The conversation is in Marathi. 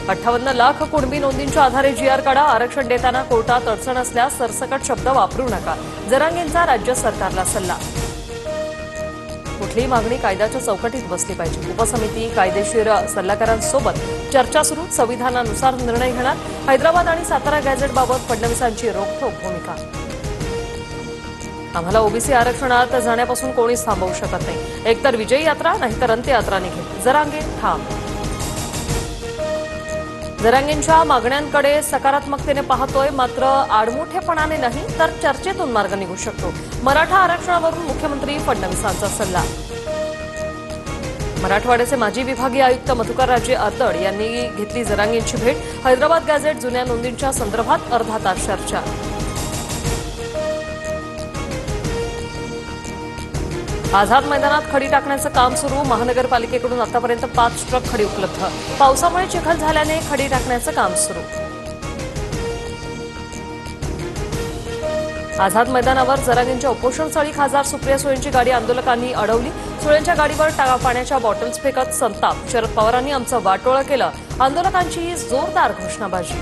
58 लाख कुणबी नोंदींच्या आधारे जीआर काढा. आरक्षण देताना कोर्टात अडचण असल्यास सरसकट शब्द वापरू नका. जरांगेंचा राज्य सरकारला सल्ला. कुठलीही मागणी कायद्याच्या चौकटीत बसली पाहिजे. उपसमिती कायदेशीर सल्लागारांसोबत चर्चा सुरू. संविधानानुसार निर्णय घेणार. हैदराबाद आणि सातारा गॅझेटबाबत फडणवीसांची रोखठोक भूमिका. आम्हाला ओबीसी आरक्षणात जाण्यापासून कोणीच थांबवू शकत नाही. एकतर विजयी यात्रा नाहीतर अंत्ययात्रा निघेल. जरांगे ठाम. जरांगेंच्या मागण्यांकडे सकारात्मकतेने पाहतोय, मात्र आडमुठेपणाने नाही तर चर्चेतून मार्ग निघू शकतो. मराठा आरक्षणावरून मुख्यमंत्री फडणवीसांचा सल्ला. मराठवाड्याचे माजी विभागीय आयुक्त मधुकरराजे आतड यांनी घेतली जरांगेंची भेट. हैदराबाद गॅझेट जुन्या नोंदींच्या संदर्भात अर्धा तास चर्चा. आझाद मैदानात खडी टाकण्याचं काम सुरू. महानगरपालिकेकडून आतापर्यंत 5 ट्रक खडी उपलब्ध. पावसामुळे चिखल झाल्याने खडी टाकण्याचं काम सुरू. आझाद मैदानावर जरांगेंच्या उपोषणस्थळी खासदार सुप्रिया सुळेंची गाडी आंदोलकांनी अडवली. सुळेंच्या गाडीवर पाण्याच्या बॉटल्स फेकत संताप. शरद पवारांनी आमचं वाटोळं केलं. आंदोलकांची जोरदार घोषणाबाजी.